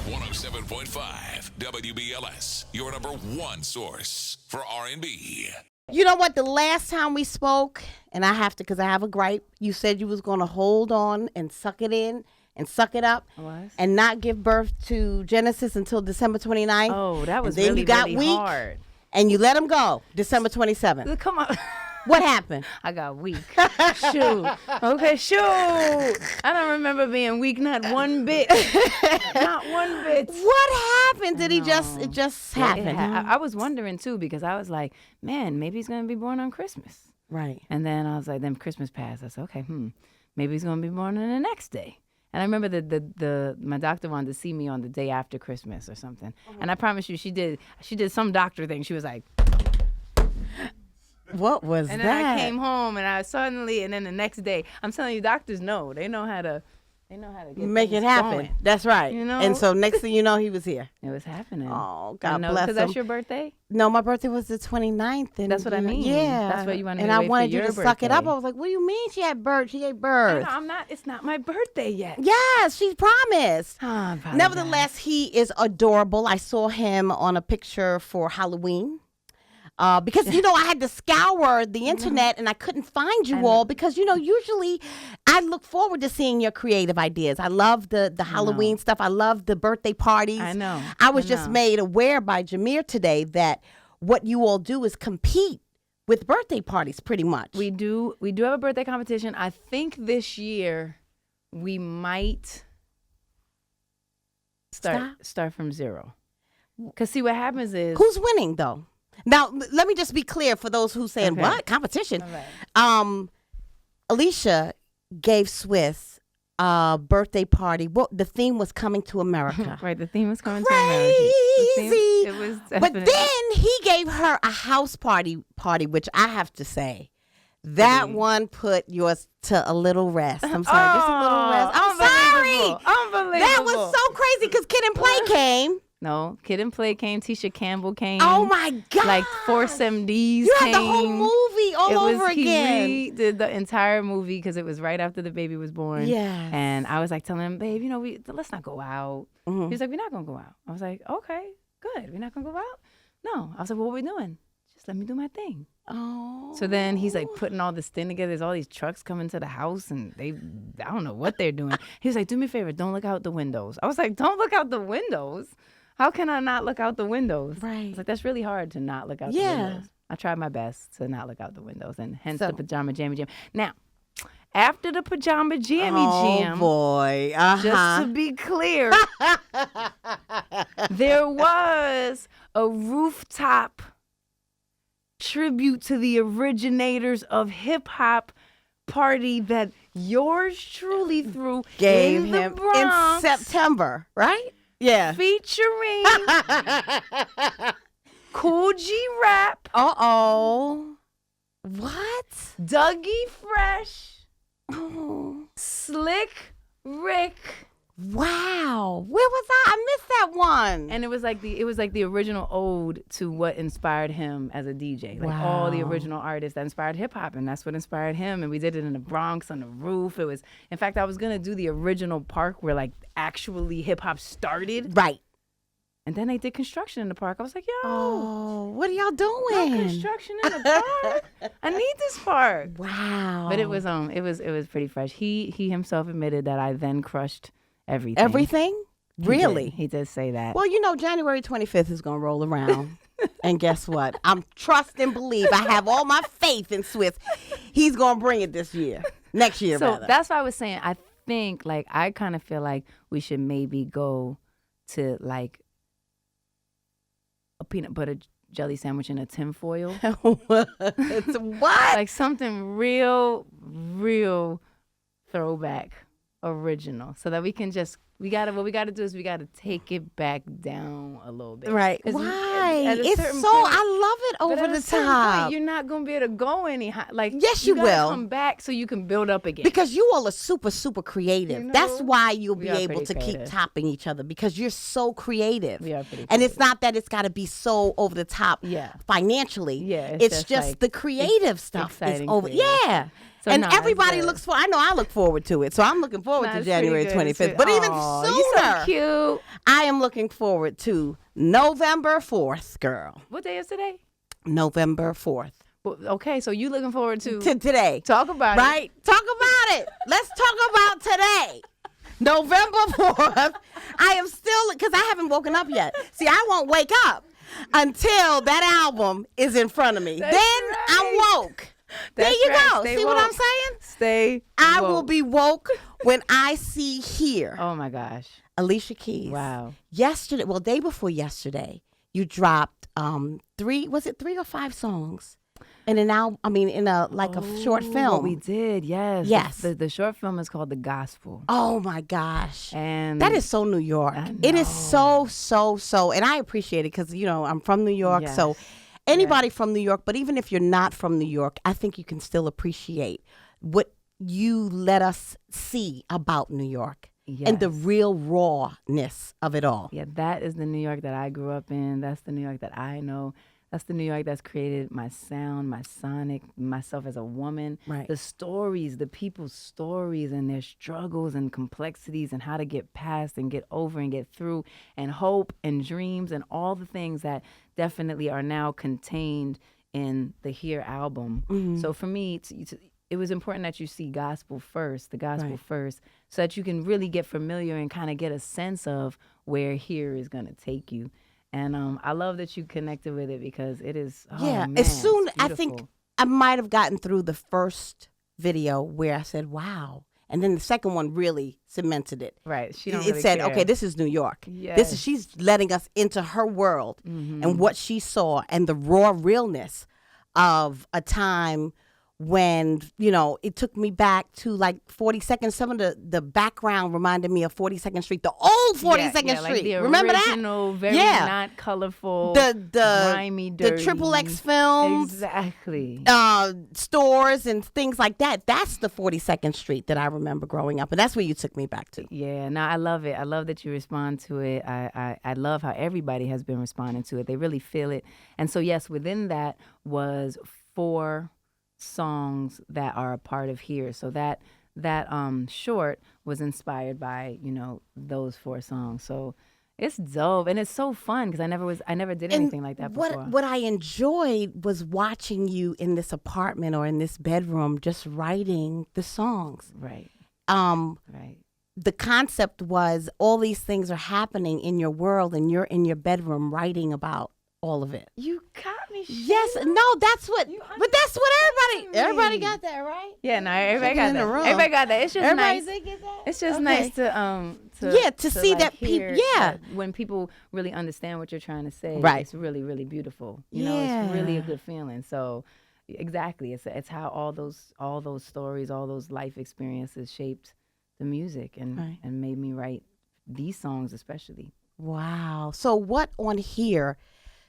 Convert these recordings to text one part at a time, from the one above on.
107.5 WBLS, your number one source for R&B. You know what? The last time we spoke, and I have to because I have a gripe, you said you was going to hold on and suck it in and suck it up and not give birth to Genesis until December 29th. Oh, that was and then really, you got really weak, hard. And you let him go December 27th. Come on. What happened? I got weak. Shoot. Okay, shoot. I don't remember being weak, not one bit. Not one bit. What happened? Did he just, it just happened? I was wondering, too, because I was like, man, maybe he's going to be born on Christmas. Right. And then I was like, then Christmas passed. I said, okay, maybe he's going to be born on the next day. And I remember the my doctor wanted to see me on the day after Christmas or something. And I promise you, she did some doctor thing. She was like, what was that? And then I came home and and then the next day, I'm telling you, doctors know. They know how to get make it happen. Going. That's right. You know? And so next thing you know, he was here. It was happening. Oh, God bless him. Because that's your birthday? No, my birthday was the 29th. And that's what I mean. Yeah. That's what you wanted me and to I wait wanted for you your to suck it up. birthday. I was like, what do you mean she had birth? She ate birth. I'm not. It's not my birthday yet. Yes, she promised. Oh, Nevertheless, he is adorable. I saw him on a picture for Halloween. Because, I had to scour the internet and I couldn't find you all because, usually I look forward to seeing your creative ideas. I love the Halloween stuff. I love the birthday parties. I know. I was just made aware by Jameer today that what you all do is compete with birthday parties pretty much. We do have a birthday competition. I think this year we might start from zero. Because see, what happens is... Who's winning, though? Now, let me just be clear for those who saying, what? Competition? Right. Alicia gave Swiss a birthday party. Well, the theme was Coming to America. Right, the theme was Coming Crazy. to America. It was But then he gave her a house party, which I have to say, that one put yours to a little rest. I'm sorry, just a little rest. I'm sorry. Unbelievable. That was so crazy because Kid and Play came. No, Kid and Play came. Tisha Campbell came. Oh, my God. Like Force MDs came. You had the whole movie over again. He did the entire movie because it was right after the baby was born. Yes. And I was like telling him, babe, let's not go out. He was like, we're not going to go out. I was like, okay, good. We're not going to go out? No. I was like, well, what are we doing? Just let me do my thing. Oh. So then he's like putting all this thing together. There's all these trucks coming to the house and I don't know what they're doing. He was like, do me a favor. Don't look out the windows. I was like, don't look out the windows? How can I not look out the windows? Right. I was like, that's really hard to not look out the windows. I tried my best to not look out the windows, and hence the pajama jammy jam. Now, after the pajama jammy jam, boy, just to be clear, there was a rooftop tribute to the originators of hip hop party that yours truly threw gave in him the Bronx, in September, right? Yeah. Featuring Cool G Rap. Uh-oh. What? Dougie Fresh. Oh. Slick Rick. Wow. Where was I? I missed that one. And it was like the original ode to what inspired him as a DJ. Like all the original artists that inspired hip hop, and that's what inspired him. And we did it in the Bronx on the roof. It was, in fact, I was gonna do the original park where like actually hip hop started. Right. And then they did construction in the park. I was like, yo, what are y'all doing? no construction in the park. I need this park. Wow. But it was pretty fresh. He himself admitted that I then crushed everything. Everything? Really? He did say that. Well, January 25th is going to roll around. And guess what? I'm trust and believe. I have all my faith in Swiss. He's going to bring it this year. Next year, so rather. that's why I was saying, I think, like, I kind of feel like we should maybe go to, like, a peanut butter jelly sandwich in a tinfoil. What? Like something real throwback, original, so that we can just what we gotta do is we gotta take it back down a little bit. Right. Why? It's so, point, I love it but over at the top. Point, you're not gonna be able to go any high. Like, yes, you gotta will come back so you can build up again. Because you all are super creative. That's why you'll be able to keep topping each other, because you're so creative. We are pretty and it's not that it's got to be so over the top financially. Yeah. It's just like, the creative stuff is over. Yeah. So and nah, it's everybody good. looks for. I know I look forward to it, so I'm looking forward Nah, to it's pretty January good. 25th. But even Aw, sooner, you so cute. I am looking forward to November 4th, girl. What day is today? November 4th. Well, okay, so you looking forward to Today. talk about it. Right? Talk about it. Let's talk about today. November 4th. I am still, because I haven't woken up yet. See, I won't wake up until that album is in front of me. That's then right. I'm woke. There That's you right. go. Stay See what I'm woke. saying? Stay I woke. will be woke when I see here Oh my gosh. Alicia Keys. Wow. Yesterday, well, day before yesterday, you dropped 3 or 5 songs in an album, in a short film. What we did, yes. Yes. The short film is called The Gospel. Oh my gosh. And That is so New York. It is so, and I appreciate it because, I'm from New York. Yes. So anybody from New York, but even if you're not from New York, I think you can still appreciate what you let us see about New York and the Yes. real rawness of it all. Yeah, that is the New York that I grew up in. That's the New York that I know. That's the New York that's created my sound, my sonic, myself as a woman. Right. The stories, the people's stories and their struggles and complexities and how to get past and get over and get through and hope and dreams and all the things that definitely are now contained in the Here album. So for me, it was important that you see the gospel first, so that you can really get familiar and kind of get a sense of where Here is going to take you. And I love that you connected with it because it is, man, as soon, it's I think beautiful. I might have gotten through the first video where I said, wow. And then the second one really cemented it. Right, she don't It really said, care. okay, this is New York. Yes. She's letting us into her world and what she saw and the raw realness of a time when, it took me back to like 42nd. Some of the background reminded me of 42nd Street, the old 42nd Street. Like the Remember original, that? very not colorful, The grimy, dirty. the Triple X films. Exactly. Stores and things like that. That's the 42nd Street that I remember growing up, and that's where you took me back to. Yeah, no, I love it. I love that you respond to it. I love how everybody has been responding to it. They really feel it. And so, yes, within that was 4 songs that are a part of Here. So that short was inspired by, those 4 songs. So it's dope and it's so fun because I never did anything like that before. What I enjoyed was watching you in this apartment or in this bedroom just writing the songs. Right. Right. The concept was all these things are happening in your world and you're in your bedroom writing about all of it. You got me. Yes, no, that's what everybody me. got that, right? Yeah, no, everybody Shaking got in the that. room. Everybody got that. It's just Everybody nice. get that? It's just Okay. nice to see like that hear yeah. that when people really understand what you're trying to say. Right. It's really, really beautiful. It's really a Yeah. good feeling. So exactly, it's how all those stories, all those life experiences shaped the music and made me write these songs especially. Wow. So what on Here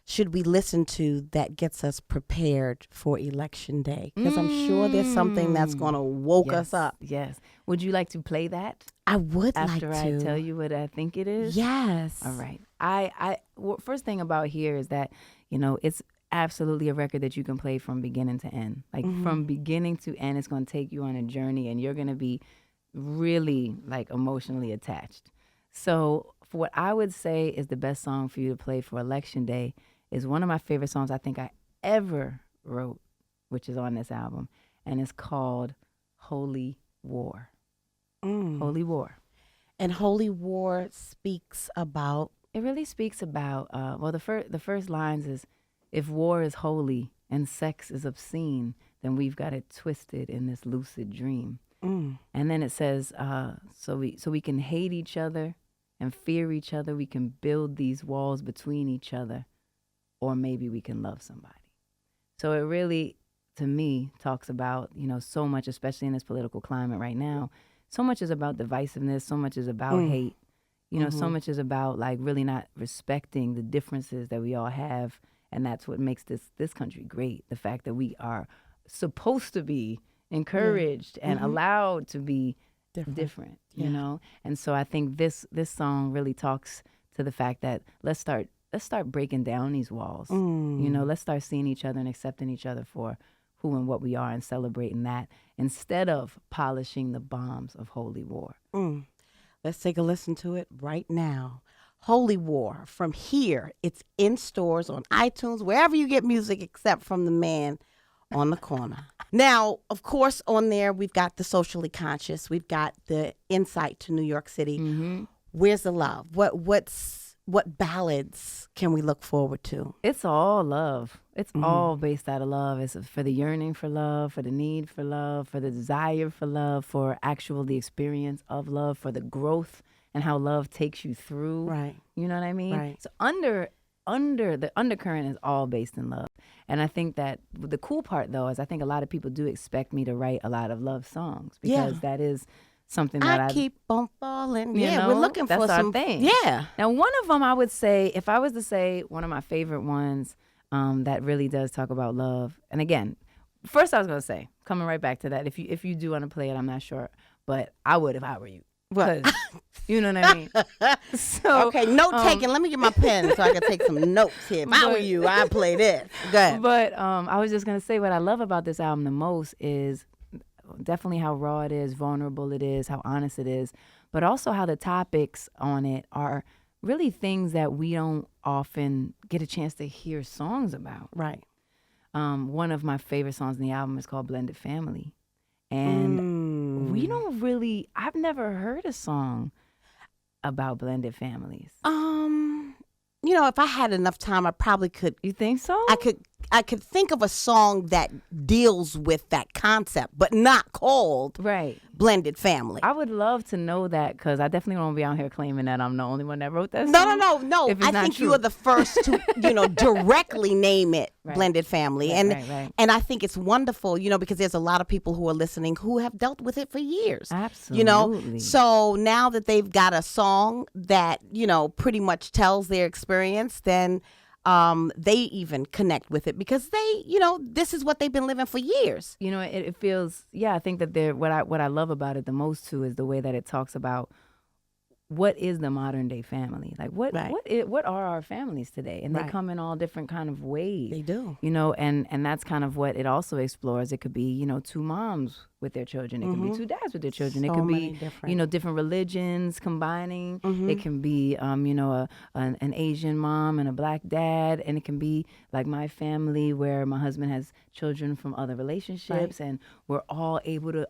should we listen to that gets us prepared for Election Day? Because I'm sure there's something that's going to woke us up. Yes. Would you like to play that I would after like I to. tell you what I think it is? Yes. All right. First thing about Here is that, it's absolutely a record that you can play from beginning to end. Like from beginning to end, it's going to take you on a journey and you're going to be really like emotionally attached. So for what I would say is the best song for you to play for Election Day is one of my favorite songs I think I ever wrote, which is on this album. And it's called Holy War. Holy War. And Holy War speaks about. It really speaks about, the first lines is, if war is holy and sex is obscene, then we've got it twisted in this lucid dream. And then it says, so we can hate each other and fear each other. We can build these walls between each other, or maybe we can love somebody. So it really, to me, talks about, so much, especially in this political climate right now, so much is about divisiveness, so much is about hate, so much is about like really not respecting the differences that we all have. And that's what makes this country great. The fact that we are supposed to be encouraged and allowed to be different, And so I think this song really talks to the fact that let's start breaking down these walls. Let's start seeing each other and accepting each other for who and what we are and celebrating that instead of polishing the bombs of holy war. Let's take a listen to it right now. Holy War from Here. It's in stores, on iTunes, wherever you get music except from the man on the corner. Now, of course, on there, we've got the socially conscious. We've got the insight to New York City. Where's the love? What ballads can we look forward to? It's all love. It's all based out of love. It's for the yearning for love, for the need for love, for the desire for love, for the experience of love, for the growth and how love takes you through. Right. You know what I mean? Right. So under the undercurrent is all based in love. And I think that the cool part, though, is I think a lot of people do expect me to write a lot of love songs because that is something that I keep on falling. You know, we're looking that's for our some thing. Yeah. Now, one of them I would say, if I was to say one of my favorite ones that really does talk about love, and again, first I was gonna say, coming right back to that, if you do want to play it, I'm not sure, but I would if I were you. What? You know what I mean? So, okay, note taking. Let me get my pen so I can take some notes here. If I were you, I'd play this. Go ahead. But I was just gonna say what I love about this album the most is definitely how raw it is, vulnerable it is, how honest it is, but also how the topics on it are really things that we don't often get a chance to hear songs about. Right. One of my favorite songs in the album is called Blended Family. And we don't really, I've never heard a song about blended families. You know, if I had enough time, I probably could. You think so? I could think of a song that deals with that concept, but not called Right. Blended Family. I would love to know that because I definitely don't want to be out here claiming that I'm the only one that wrote that No, song. no. If it's I not think true. you are the first to, directly name it Right. Blended Family. Right. And I think it's wonderful, because there's a lot of people who are listening who have dealt with it for years. Absolutely. So now that they've got a song that, pretty much tells their experience, then they even connect with it because they, this is what they've been living for years. It feels, I think that what I love about it the most too is the way that it talks about what is the modern day family? Like what are our families today? And they come in all different kind of ways. They do. And that's kind of what it also explores. It could be, two moms with their children. It can be two dads with their children. So it could many be, different. Different religions combining. It can be, an Asian mom and a black dad. And it can be like my family where my husband has children from other relationships. And we're all able to,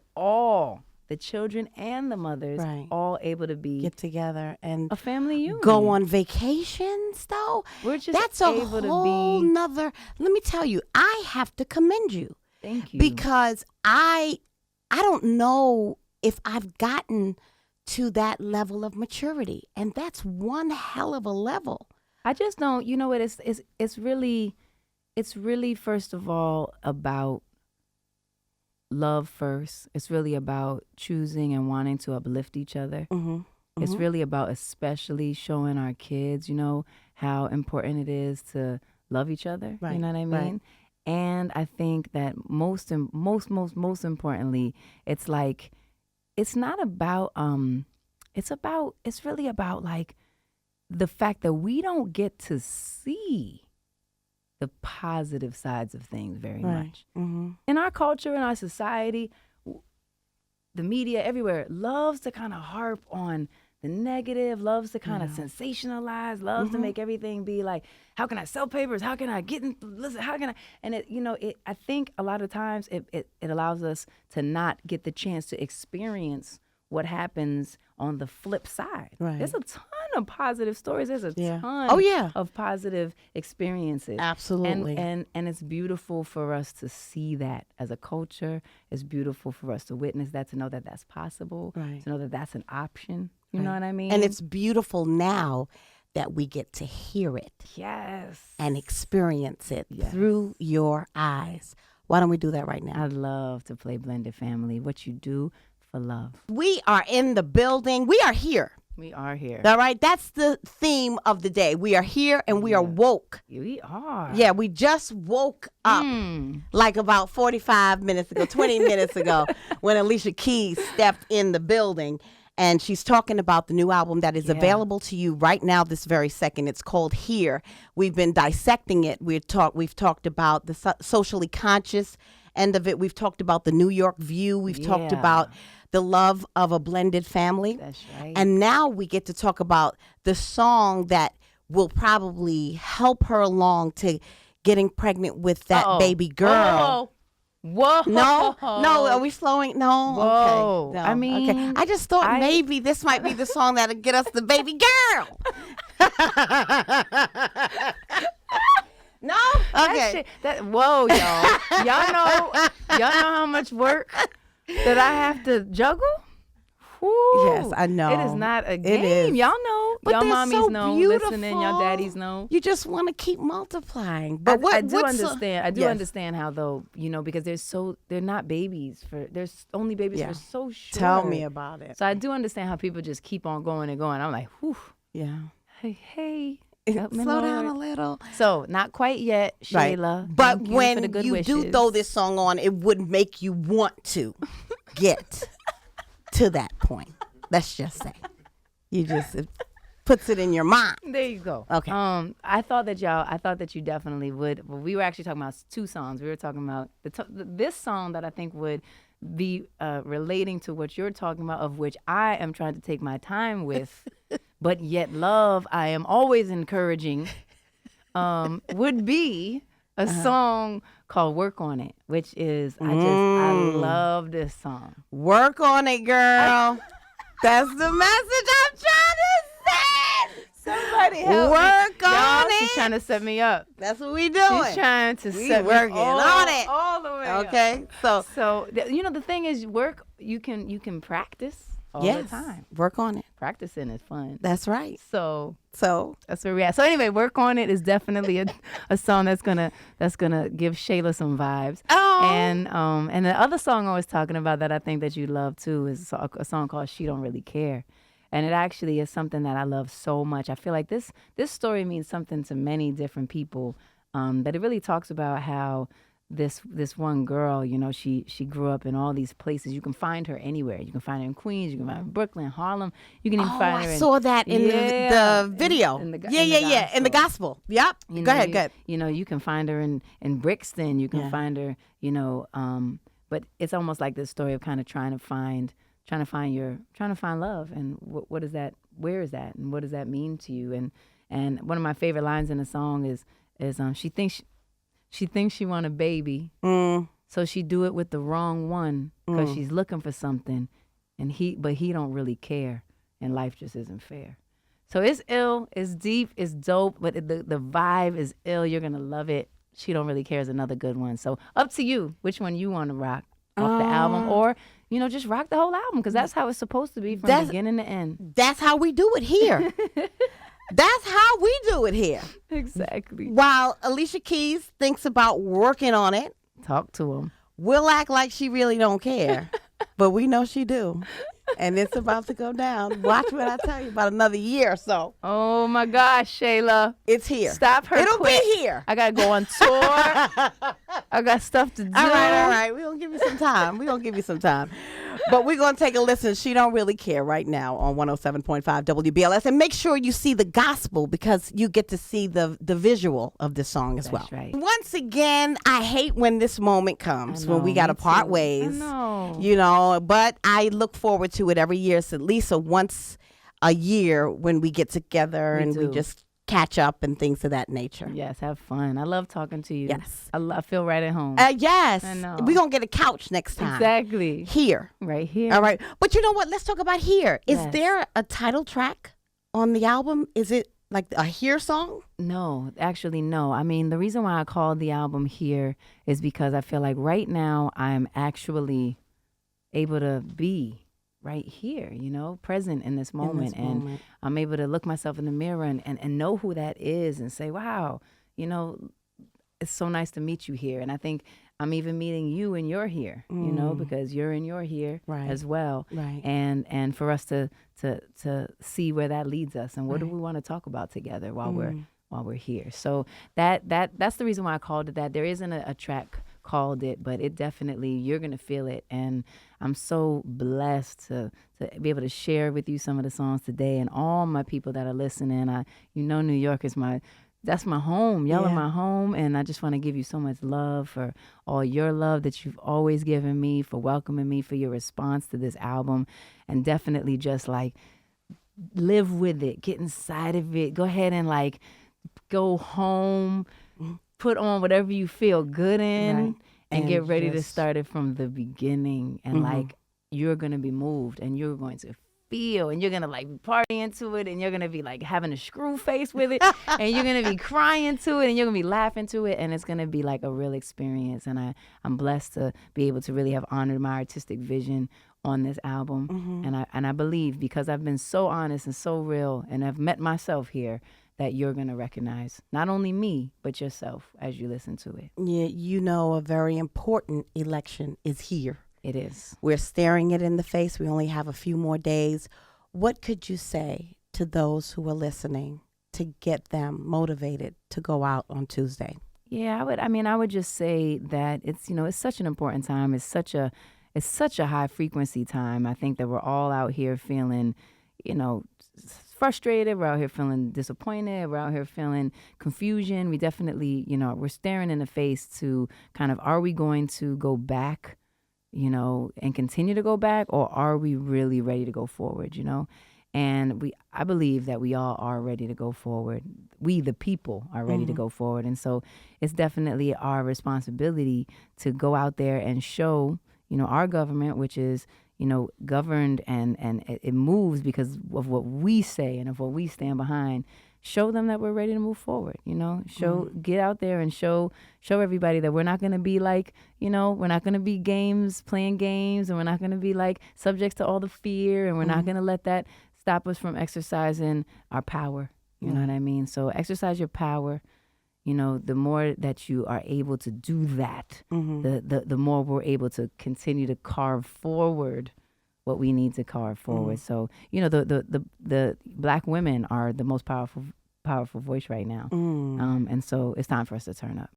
the children and the mothers, all able to get together and a family unit. Go on vacations, though. We're just That's a able whole to be. nother. Let me tell you, I have to commend you. Thank you. Because I don't know if I've gotten to that level of maturity, and that's one hell of a level. I just don't. You know what? It's really first of all about love first. It's really about choosing and wanting to uplift each other. It's really about especially showing our kids, how important it is to love each other. Right, You know what I mean? right. And I think that most importantly, it's like, it's not about, it's really about like the fact that we don't get to see the positive sides of things very much. In our culture, in our society, the media everywhere loves to kind of harp on the negative, loves to kind of sensationalize, loves to make everything be like, how can I sell papers? How can I get in? Listen, how can I? And I think a lot of times it allows us to not get the chance to experience what happens on the flip side. Right. There's a ton of positive stories. There's a ton of positive experiences. Absolutely. And it's beautiful for us to see that as a culture. It's beautiful for us to witness that, to know that that's possible, Right. to know that that's an option. You know what I mean? And it's beautiful now that we get to hear it yes. and experience it Yes. through your eyes. Why don't we do that right now? I'd love to play Blended Family. What you do for love. We are in the building. We are here. We are here. All right. That's the theme of the day. We are here and we are woke. We are. Yeah, we just woke up like about 45 minutes ago, 20 minutes ago, when Alicia Keys stepped in the building. And she's talking about the new album that is available to you right now, this very second. It's called Here. We've been dissecting it. We've talked about the socially conscious end of it. We've talked about the New York view. We've talked about the love of a blended family. That's right. And now we get to talk about the song that will probably help her along to getting pregnant with that baby girl. Whoa. No, are we slowing? No. Whoa. Okay. No. I mean, okay. I just thought maybe this might be the song that'll get us the baby girl. No? Okay. Whoa, y'all. Y'all know how much work that I have to juggle? Whew. Yes, I know. It is not a game. It is. Y'all know. But y'all they're mommies so know. beautiful. Listening, y'all daddies know. You just want to keep multiplying. But I do understand. I do Yes. understand how, though, because they're not babies there's only babies for so short. Tell me about it. So I do understand how people just keep on going and going. I'm like, whew. Yeah. Hey. Slow down a little. So not quite yet, Shaila. Right. But Thank you when for the good you wishes. do throw this song on, it would make you want to get to that point. Let's just say. It puts it in your mind. There you go. Okay. I thought that you definitely would. Well, we were actually talking about two songs. We were talking about this song that I think would be relating to what you're talking about, of which I am trying to take my time with, but yet love I am always encouraging, would be a song called Work On It, which is, I love this song. Work on it, girl. That's the message I'm trying to send. Somebody help Work me. on Y'all, it. She's trying to set me up. That's what we doing. She's trying to set me working on it. all the way up. Okay. So the thing is, work. You can practice all the time. Work on it. Practicing is fun. That's right. So That's where we at. So anyway, Work On It is definitely a song that's gonna give Shaila some vibes. Oh. And the other song I was talking about that I think that you love too is a song called She Don't Really Care. And it actually is something that I love so much. I feel like this story means something to many different people. That it really talks about how this one girl, she grew up in all these places. You can find her anywhere. You can find her in Queens. You can find her in Brooklyn, Harlem. You can even find her. I saw that in the video. In the In the gospel. Yep. Go ahead. You can find her in Brixton. You can find her. But it's almost like this story of kind of trying to find love, and what is that? Where is that? And what does that mean to you? And one of my favorite lines in the song is she thinks she want a baby, so she do it with the wrong one because she's looking for something, but he don't really care, and life just isn't fair. So it's ill, it's deep, it's dope, but the vibe is ill. You're gonna love it. She Don't Really Care is another good one. So up to you, which one you want to rock off the album, or just rock the whole album, because that's how it's supposed to be from beginning to end. That's how we do it here. That's how we do it here. Exactly. While Alicia Keys thinks about working on it, Talk to him. we'll act like she really don't care, but we know she do. And it's about to go down. Watch what I tell you about another year or so. Oh my gosh, Shaila. It's here. Stop her It'll quick. be here. I gotta go on tour. I got stuff to do. All right. We're going to give you some time. But we're going to take a listen. She Don't Really Care right now on 107.5 WBLS. And make sure you see the gospel, because you get to see the visual of this song as well. Right. Once again, I hate when this moment comes, when we got to part ways. I know. But I look forward to it every year. It's at least once a year when we get together we just catch up and things of that nature. Yes, have fun. I love talking to you. Yes. I feel right at home. Yes. I know. We're going to get a couch next time. Exactly. Here. Right here. All right. But you know what? Let's talk about Here. Is Yes. there a title track on the album? Is it like a Here song? No, actually, no. I mean, the reason why I called the album Here is because I feel like right now I'm actually able to be right here, present in this moment. And I'm able to look myself in the mirror and know who that is and say, wow, it's so nice to meet you here. And I think I'm even meeting you and you're here, because you're in your here as well. Right. And for us to see where that leads us and what do we want to talk about together while we're here. So that's the reason why I called it that. There isn't a track called it, but it definitely, you're going to feel it. And I'm so blessed to be able to share with you some of the songs today, and all my people that are listening. New York is my that's my home. Y'all are Yeah. my home, and I just want to give you so much love for all your love that you've always given me, for welcoming me, for your response to this album, and definitely just like live with it, get inside of it. Go ahead and like go home, put on whatever you feel good in, Right. and get ready to just- start it from the beginning. And like you're gonna be moved, and you're going to feel, and you're gonna like be partying to it, and you're gonna be like having a screw face with it, and you're gonna be crying to it, and you're gonna be laughing to it, and it's gonna be like a real experience. And I'm blessed to be able to really have honored my artistic vision on this album. And I believe, because I've been so honest and so real, and I've met myself here, that you're gonna recognize not only me but yourself as you listen to it. Yeah, you know, a very important election is here. It is. We're staring it in the face. We only have a few more days. What could you say to those who are listening to get them motivated to go out on Tuesday? Yeah, I would just say that it's such an important time. It's such a high frequency time. I think that we're all out here feeling, frustrated. We're out here feeling disappointed. We're out here feeling confusion. We definitely, we're staring in the face to kind of, are we going to go back, and continue to go back, or are we really ready to go forward, And I believe that we all are ready to go forward. We, the people, are ready to go forward. And so it's definitely our responsibility to go out there and show, our government, which is, governed and it moves because of what we say and of what we stand behind. Show them that we're ready to move forward, get out there and show everybody that we're not going to be like, we're not going to be playing games, and we're not going to be like subjects to all the fear, and we're not going to let that stop us from exercising our power. You know what I mean? So exercise your power. The more that you are able to do that, the more we're able to continue to carve forward what we need to carve forward. So, the Black women are the most powerful voice right now. And so it's time for us to turn up.